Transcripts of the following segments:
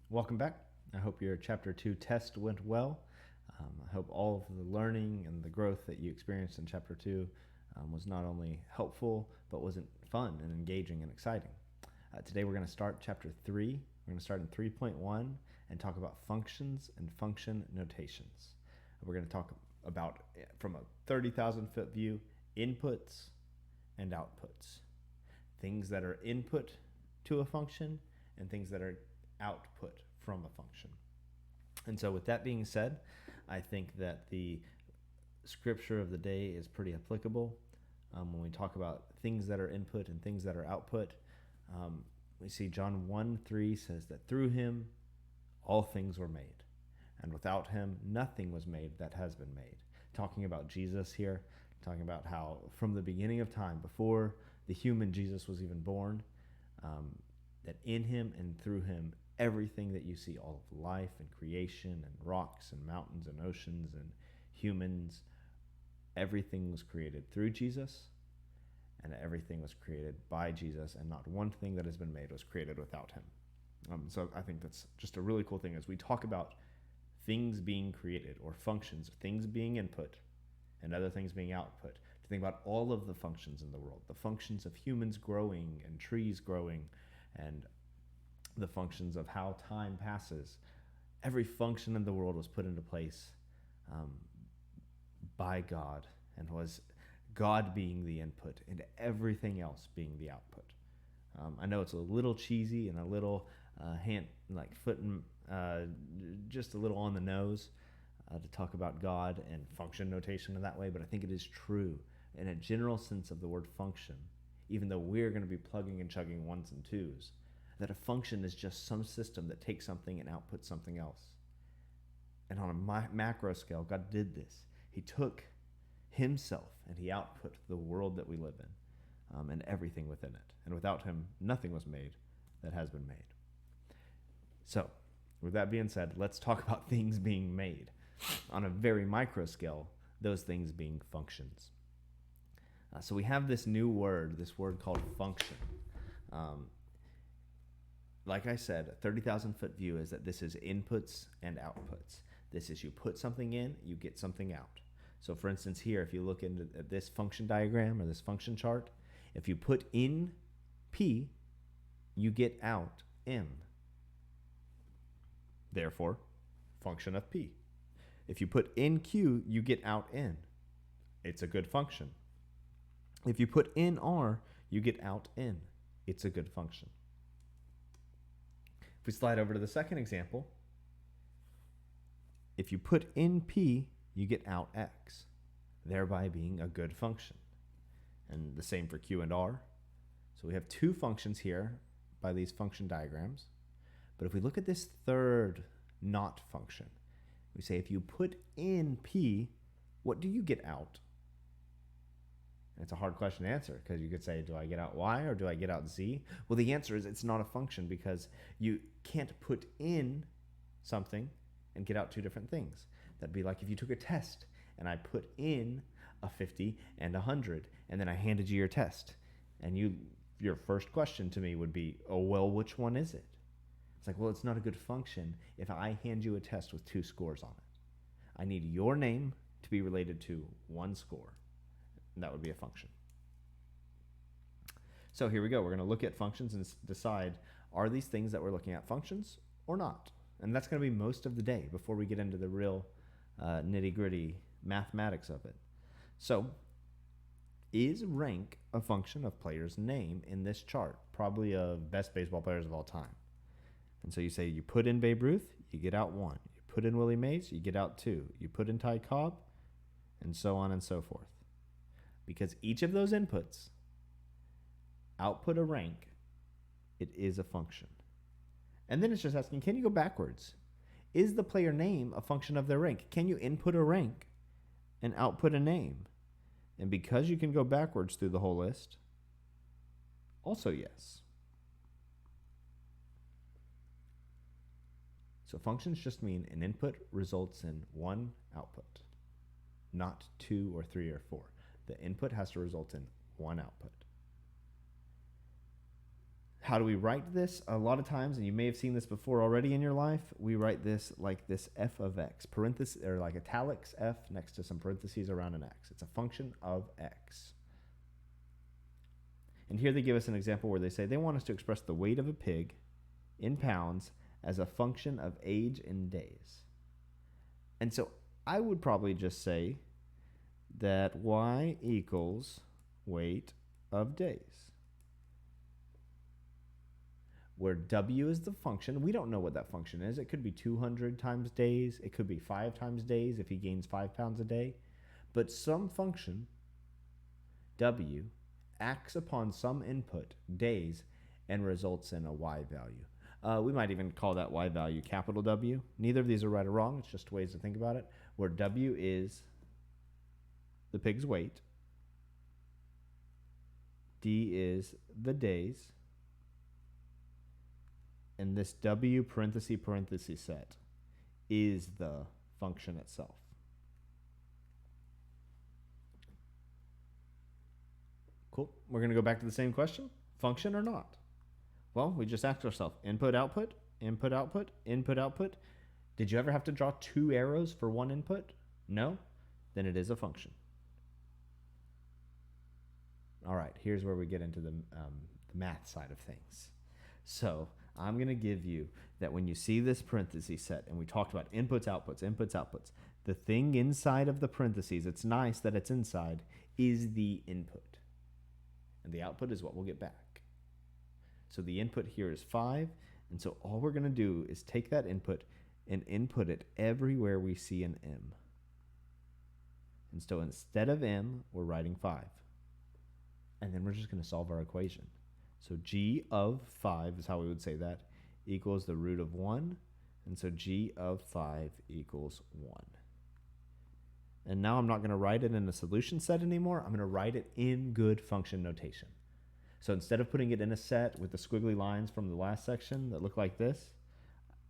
Welcome back. I hope your Chapter 2 test went well. I hope all of the learning and the growth that you experienced in Chapter 2 was not only helpful, but wasn't fun and engaging and exciting. Today we're going to start Chapter 3. We're going to start in 3.1 and talk about functions and function notations. We're going to talk about, from a 30,000-foot view, inputs and outputs. Things that are input to a function and things that are output from a function. And so with that being said, I think that the scripture of the day is pretty applicable. When we talk about things that are input and things that are output, we see John 1:3 says that through him all things were made, and without him nothing was made that has been made. Talking about Jesus here, talking about how from the beginning of time, before the human Jesus was even born, that in him and through him, everything that you see, all of life and creation and rocks and mountains and oceans and humans, everything was created through Jesus, and everything was created by Jesus, and not one thing that has been made was created without him. So I think that's just a really cool thing as we talk about things being created, or functions, things being input and other things being output, to think about all of the functions in the world, the functions of humans growing and trees growing, and the functions of how time passes. Every function in the world was put into place by God, and was God being the input and everything else being the output. I know it's a little cheesy and a little just a little on the nose to talk about God and function notation in that way, but I think it is true in a general sense of the word function, even though we're going to be plugging and chugging ones and twos, that a function is just some system that takes something and outputs something else. And on a macro scale, God did this. He took himself and he output the world that we live in, and everything within it. And without him, nothing was made that has been made. So, with that being said, let's talk about things being made. On a very micro scale, those things being functions. So we have this word called function. Like I said, a 30,000-foot view is that this is inputs and outputs. This is you put something in, you get something out. So for instance here, if you look into this function diagram or this function chart, if you put in P, you get out M. Therefore, function of P. If you put in Q, you get out N. It's a good function. If you put in R, you get out N. It's a good function. If we slide over to the second example, if you put in P, you get out X, thereby being a good function. And the same for Q and R. So we have two functions here by these function diagrams. But if we look at this third not function, we say if you put in P, what do you get out? And it's a hard question to answer, because you could say, do I get out Y or do I get out Z? Well, the answer is it's not a function, because you can't put in something and get out two different things. That'd be like if you took a test and I put in a 50 and 100, and then I handed you your test, and your first question to me would be, oh, well, which one is it? It's like, well, it's not a good function if I hand you a test with two scores on it. I need your name to be related to one score, and that would be a function. So here we go. We're going to look at functions and decide, are these things that we're looking at functions or not? And that's going to be most of the day before we get into the real nitty-gritty mathematics of it. So, is rank a function of player's name in this chart? Probably of best baseball players of all time. And so you say you put in Babe Ruth, you get out 1. You put in Willie Mays, you get out 2. You put in Ty Cobb, and so on and so forth. Because each of those inputs output a rank, it is a function. And then it's just asking, can you go backwards? Is the player name a function of their rank? Can you input a rank and output a name? And because you can go backwards through the whole list, also yes. So functions just mean an input results in one output, not 2 or 3 or 4. The input has to result in one output. How do we write this? A lot of times, and you may have seen this before already in your life, we write this like this f of x, parenthesis, or like italics f next to some parentheses around an x. It's a function of x. And here they give us an example where they say they want us to express the weight of a pig in pounds as a function of age in days. And so I would probably just say that y equals weight of days, where w is the function. We don't know what that function is. It could be 200 times days. It could be 5 times days if he gains 5 pounds a day. But some function, w, acts upon some input, days, and results in a y value. We might even call that y value capital W. Neither of these are right or wrong. It's just ways to think about it, where w is the pig's weight, d is the days, and this w parenthesis set is the function itself. Cool. We're going to go back to the same question. Function or not? Well, we just asked ourselves, input, output, input, output, input, output. Did you ever have to draw 2 arrows for one input? No? Then it is a function. All right, here's where we get into the math side of things. So I'm going to give you that when you see this parenthesis set, and we talked about inputs, outputs, inputs, outputs, the thing inside of the parentheses, it's nice that it's inside, is the input. And the output is what we'll get back. So the input here is 5, and so all we're going to do is take that input and input it everywhere we see an m. And so instead of m, we're writing 5. And then we're just going to solve our equation. So g of 5 is how we would say that, equals the root of 1. And so g of 5 equals 1. And now I'm not going to write it in a solution set anymore. I'm going to write it in good function notation. So instead of putting it in a set with the squiggly lines from the last section that look like this,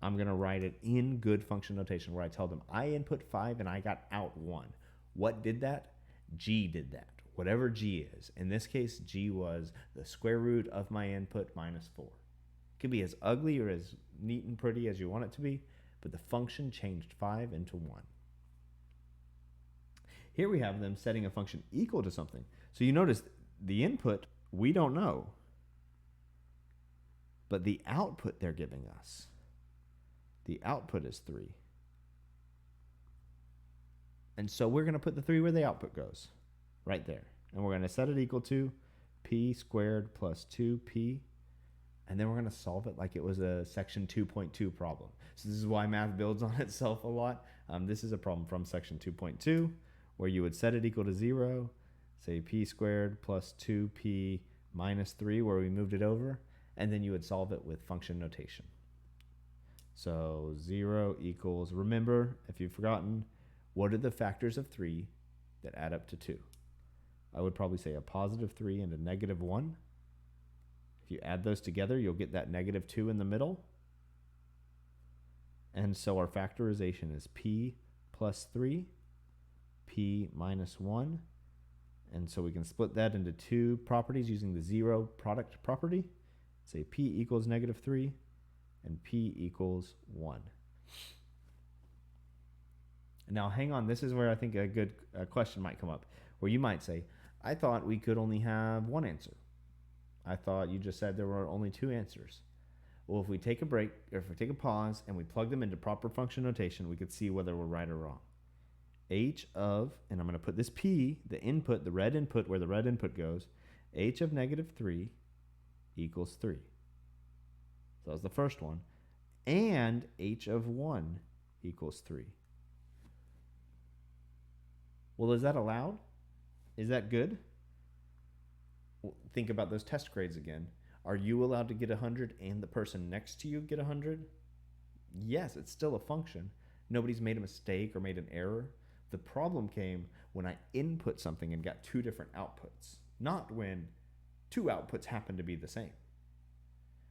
I'm going to write it in good function notation where I tell them I input 5 and I got out 1. What did that? G did that. Whatever g is. In this case, g was the square root of my input minus 4. It could be as ugly or as neat and pretty as you want it to be, but the function changed 5 into 1. Here we have them setting a function equal to something. So you notice the input, we don't know. But the output they're giving us, the output is 3. And so we're going to put the 3 where the output goes, right there. And we're going to set it equal to p squared plus 2p. And then we're going to solve it like it was a section 2.2 problem. So this is why math builds on itself a lot. This is a problem from section 2.2. where you would set it equal to 0, say p squared plus 2p minus 3, where we moved it over, and then you would solve it with function notation. So 0 equals, remember, if you've forgotten, what are the factors of 3 that add up to 2? I would probably say a positive 3 and a negative 1. If you add those together, you'll get that negative 2 in the middle. And so our factorization is p plus 3, p minus 1, and so we can split that into 2 properties using the 0 product property. Say p equals negative 3 and p equals 1. Now hang on, this is where I think a good question might come up, where you might say, I thought we could only have one answer. I thought you just said there were only 2 answers. Well, if we take a break, or if we take a pause and we plug them into proper function notation, we could see whether we're right or wrong. H of, and I'm going to put this p, the input, the red input where the red input goes, h of negative 3 equals 3. So that was the first one. And h of 1 equals 3. Well, is that allowed? Is that good? Well, think about those test grades again. Are you allowed to get 100 and the person next to you get 100? Yes, it's still a function. Nobody's made a mistake or made an error. The problem came when I input something and got 2 different outputs, not when 2 outputs happen to be the same.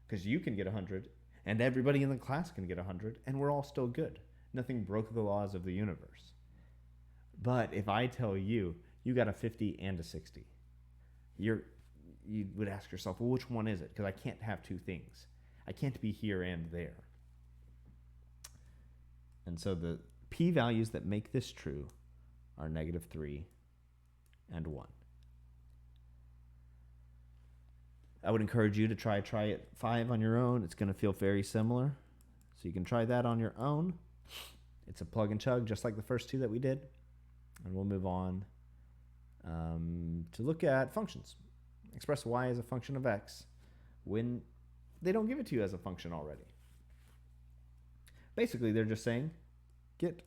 Because you can get 100 and everybody in the class can get 100 and we're all still good. Nothing broke the laws of the universe. But if I tell you, you got a 50 and a 60, you would ask yourself, well, which one is it? Because I can't have two things. I can't be here and there. And so the p-values that make this true are -3 and 1. I would encourage you to try it 5 on your own. It's going to feel very similar. So you can try that on your own. It's a plug and chug, just like the first two that we did. And we'll move on to look at functions. Express y as a function of x when they don't give it to you as a function already. Basically, they're just saying, get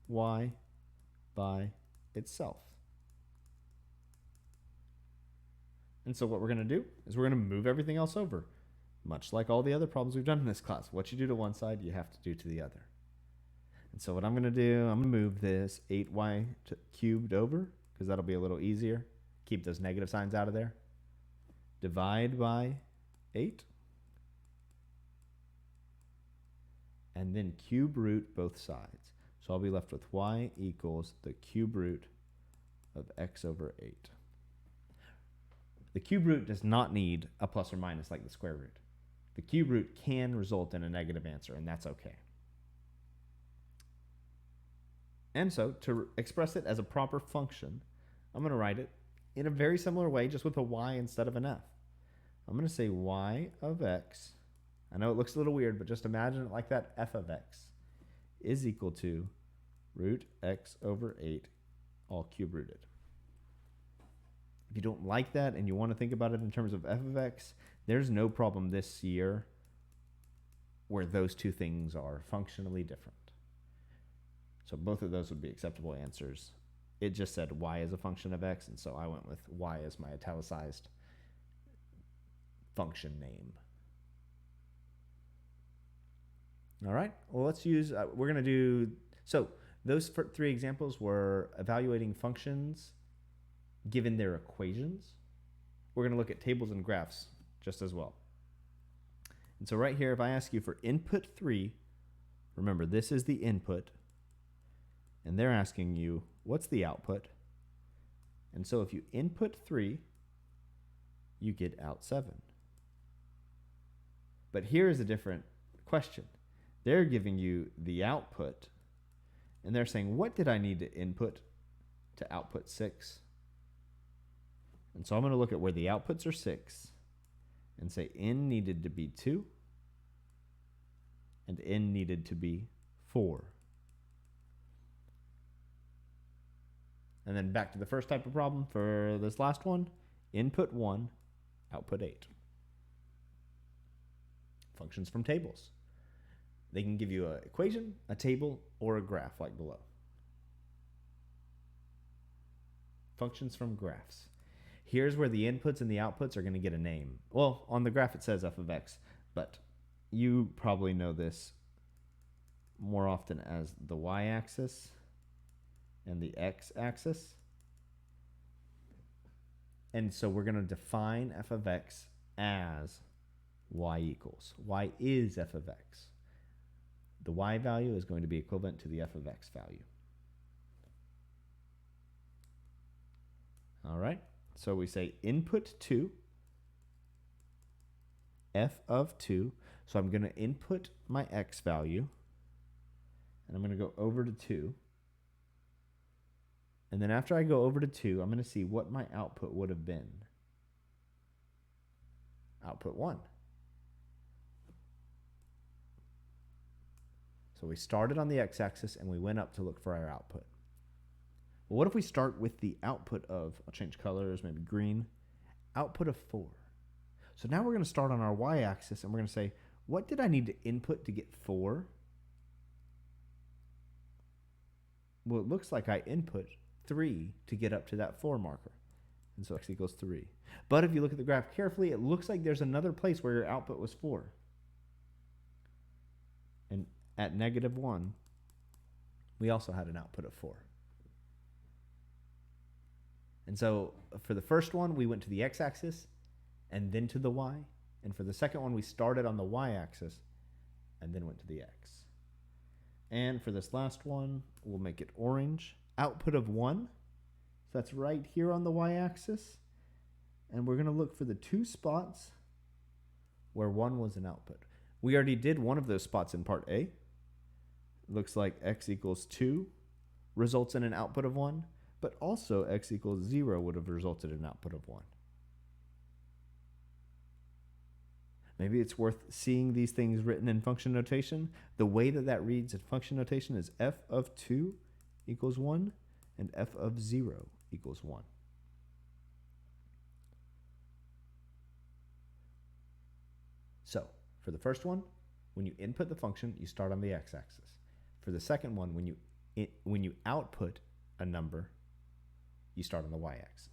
y by itself. And so what we're going to do is we're going to move everything else over, much like all the other problems we've done in this class. What you do to one side, you have to do to the other. And so what I'm going to do, I'm going to move this 8y cubed over, because that'll be a little easier. Keep those negative signs out of there. Divide by 8. And then cube root both sides. So I'll be left with y equals the cube root of x over 8. The cube root does not need a plus or minus like the square root. The cube root can result in a negative answer, and that's okay. And so to express it as a proper function, I'm going to write it in a very similar way, just with a y instead of an f. I'm going to say y of x. I know it looks a little weird, but just imagine it like that. F of x is equal to root x over 8, all cube rooted. If you don't like that and you want to think about it in terms of f of x, there's no problem this year where those two things are functionally different. So both of those would be acceptable answers. It just said y is a function of x, and so I went with y as my italicized function name. All right, well, let's use, we're going to do, so those 3 examples were evaluating functions given their equations. We're going to look at tables and graphs just as well. And so right here, if I ask you for input 3, remember this is the input, and they're asking you, what's the output? And so if you input 3, you get out 7. But here is a different question. They're giving you the output, and they're saying, what did I need to input to output 6? And so I'm going to look at where the outputs are 6 and say n needed to be 2 and n needed to be 4. And then back to the first type of problem for this last one, input 1, output 8. Functions from tables. They can give you an equation, a table, or a graph like below. Functions from graphs. Here's where the inputs and the outputs are going to get a name. Well, on the graph it says f of x, but you probably know this more often as the y-axis and the x-axis. And so we're going to define f of x as y equals. Y is f of x. The y value is going to be equivalent to the f of x value. All right, so we say input 2, f of 2. So I'm going to input my x value, and I'm going to go over to 2. And then after I go over to 2, I'm going to see what my output would have been. Output 1. So we started on the x-axis and we went up to look for our output. Well, what if we start with the output of, I'll change colors, maybe green, output of 4. So now we're going to start on our y-axis and we're going to say, what did I need to input to get 4? Well, it looks like I input 3 to get up to that 4 marker. And so x equals 3. But if you look at the graph carefully, it looks like there's another place where your output was 4. And at -1, we also had an output of 4. And so for the first one, we went to the x-axis and then to the y. And for the second one, we started on the y-axis and then went to the x. And for this last one, we'll make it orange. Output of 1. So that's right here on the y-axis. and we're going to look for the two spots where 1 was an output. We already did one of those spots in part A. It looks like x equals 2 results in an output of 1, but also x equals 0 would have resulted in an output of 1. Maybe it's worth seeing these things written in function notation. The way that reads in function notation is f of 2 equals 1 and f of 0 equals 1. So, for the first one, when you input the function, you start on the x-axis. For the second one, when you output a number, you start on the y-axis.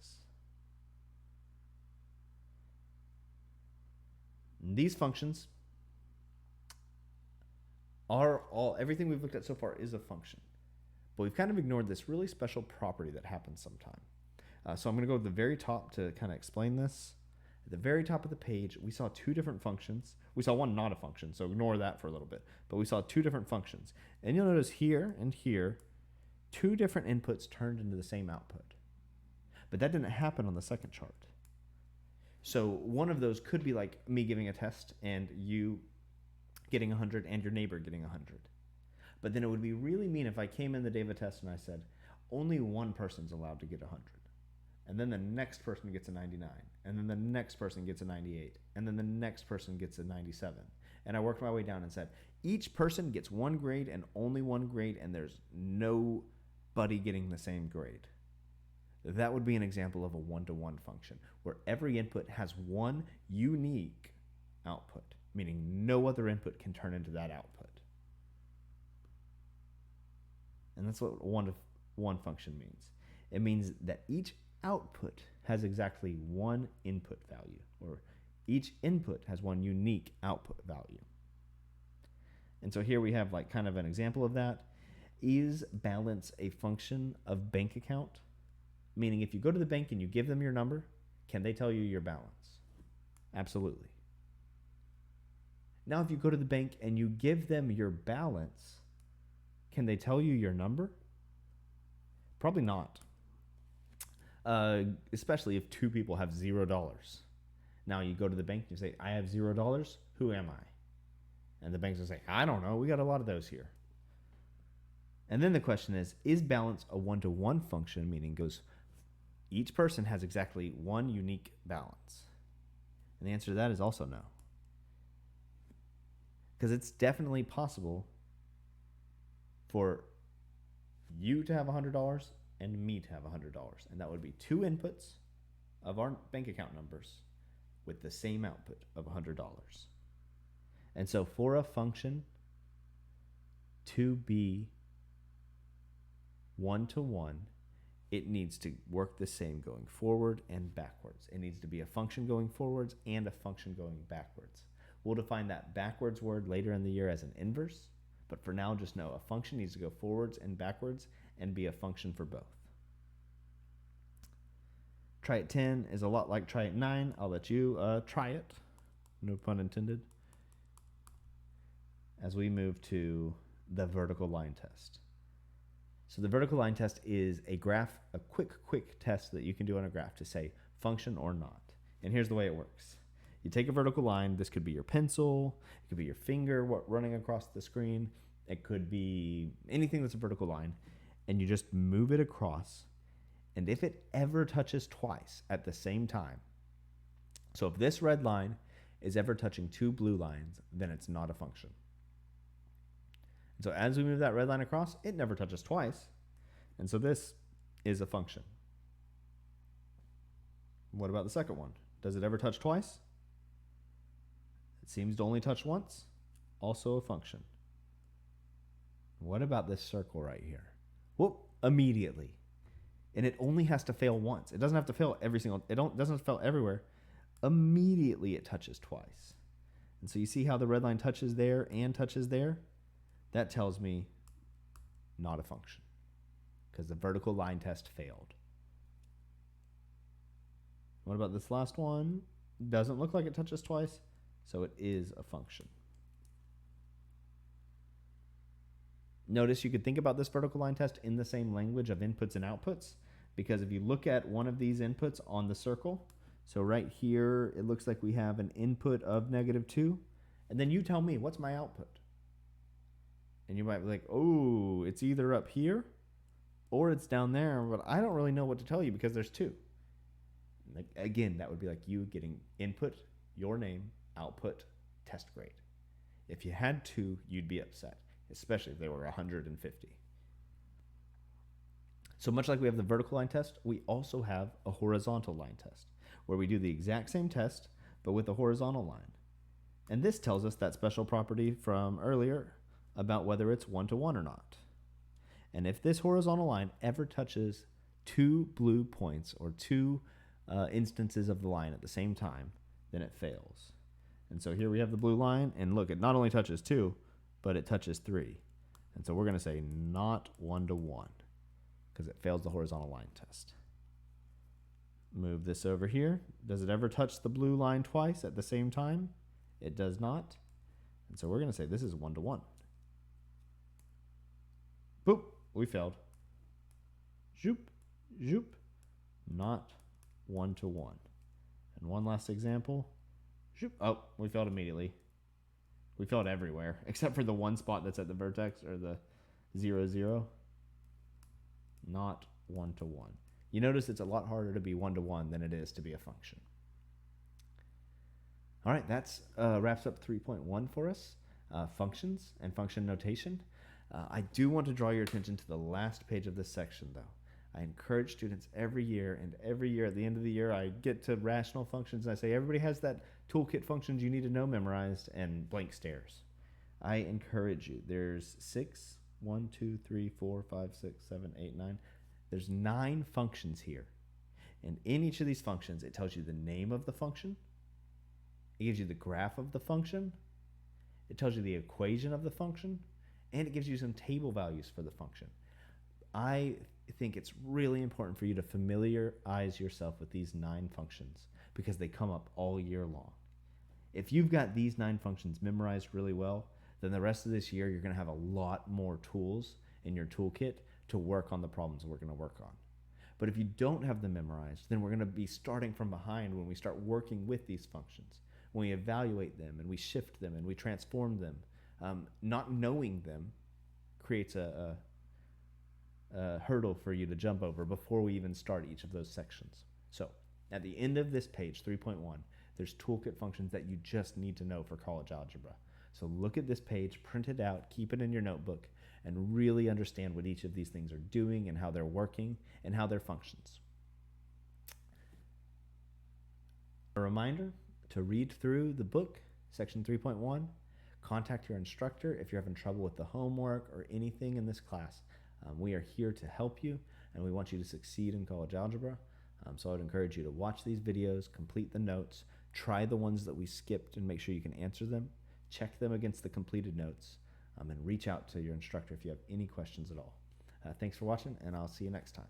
These functions are everything we've looked at so far is a function. But we've kind of ignored this really special property that happens sometime. So I'm going to go to the very top to kind of explain this. At the very top of the page, we saw two different functions. We saw one not a function, so ignore that for a little bit. But we saw two different functions. And you'll notice here and here, two different inputs turned into the same output. But that didn't happen on the second chart. So one of those could be like me giving a test and you getting 100 and your neighbor getting 100. But then it would be really mean if I came in the day of a test and I said, only one person's allowed to get 100. And then the next person gets a 99. And then the next person gets a 98. And then the next person gets a 97. And I worked my way down and said, each person gets one grade and only one grade, and there's nobody getting the same grade. That would be an example of a one-to-one function, where every input has one unique output, meaning no other input can turn into that output. And that's what one-to-one function means. It means that each output has exactly one input value, or each input has one unique output value. And so here we have like kind of an example of that. Is balance a function of bank account? Meaning if you go to the bank and you give them your number, can they tell you your balance? Absolutely. Now if you go to the bank and you give them your balance, can they tell you your number? Probably not. Especially if two people have $0. Now you go to the bank and you say, I have $0. Who am I? And the bank's going to say, I don't know. We got a lot of those here. And then the question is balance a one-to-one function, meaning each person has exactly one unique balance? And the answer to that is also no. Because it's definitely possible for you to have $100 and me to have $100. And that would be two inputs of our bank account numbers with the same output of $100. And so for a function to be one-to-one, it needs to work the same going forward and backwards. It needs to be a function going forwards and a function going backwards. We'll define that backwards word later in the year as an inverse, but for now just know a function needs to go forwards and backwards and be a function for both. Try it 10 is a lot like try it 9. I'll let you try it, no pun intended, as we move to the vertical line test. So the vertical line test is a graph, a quick test that you can do on a graph to say function or not. And here's the way it works. You take a vertical line. This could be your pencil. It could be your finger running across the screen. It could be anything that's a vertical line. And you just move it across. And if it ever touches twice at the same time, so if this red line is ever touching two blue lines, then it's not a function. So as we move that red line across, it never touches twice. And so this is a function. What about the second one? Does it ever touch twice? It seems to only touch once. Also a function. What about this circle right here? Whoop, immediately. And it only has to fail once. It doesn't have to fail doesn't have to fail everywhere. Immediately it touches twice. And so you see how the red line touches there and touches there? That tells me not a function because the vertical line test failed. What about this last one? Doesn't look like it touches twice, so it is a function. Notice you could think about this vertical line test in the same language of inputs and outputs, because if you look at one of these inputs on the circle, So right here, it looks like we have an input of -2. And then you tell me, what's my output? And you might be like, oh, it's either up here or it's down there, but I don't really know what to tell you because there's 2. Again, that would be like you getting input, your name, output, test grade. If you had 2, you'd be upset, especially if they were 150. So much like we have the vertical line test, we also have a horizontal line test, where we do the exact same test, but with a horizontal line. And this tells us that special property from earlier about whether it's 1-to-1 or not. And if this horizontal line ever touches 2 blue points or 2 instances of the line at the same time, then it fails. And so here we have the blue line, and look, it not only touches 2, but it touches 3. And so we're going to say not 1-to-1 because it fails the horizontal line test. Move this over here. Does it ever touch the blue line twice at the same time? It does not. And so we're going to say this is 1-to-1. Boop, we failed. Zoop, zoop, not 1-to-1. And one last example. Zoop. Oh, we failed immediately. We failed everywhere, except for the one spot that's at the vertex, or the 0, 0. Not 1-to-1. You notice it's a lot harder to be 1-to-1 than it is to be a function. All right, that's wraps up 3.1 for us, functions and function notation. I do want to draw your attention to the last page of this section, though. I encourage students every year, and every year at the end of the year, I get to rational functions, and I say everybody has that toolkit functions you need to know memorized and blank stares. I encourage you. There's 6, 1, 2, 3, 4, 5, 6, 7, 8, 9. There's 9 functions here. And in each of these functions, it tells you the name of the function. It gives you the graph of the function. It tells you the equation of the function. And it gives you some table values for the function. I think it's really important for you to familiarize yourself with these 9 functions because they come up all year long. If you've got these 9 functions memorized really well, then the rest of this year you're going to have a lot more tools in your toolkit to work on the problems we're going to work on. But if you don't have them memorized, then we're going to be starting from behind when we start working with these functions. When we evaluate them and we shift them and we transform them, not knowing them creates a hurdle for you to jump over before we even start each of those sections. So at the end of this page, 3.1, there's toolkit functions that you just need to know for college algebra. So look at this page, print it out, keep it in your notebook, and really understand what each of these things are doing and how they're working and how they're functions. A reminder to read through the book, section 3.1. Contact your instructor if you're having trouble with the homework or anything in this class. We are here to help you, and we want you to succeed in college algebra. So I would encourage you to watch these videos, complete the notes, try the ones that we skipped and make sure you can answer them, check them against the completed notes, and reach out to your instructor if you have any questions at all. Thanks for watching, and I'll see you next time.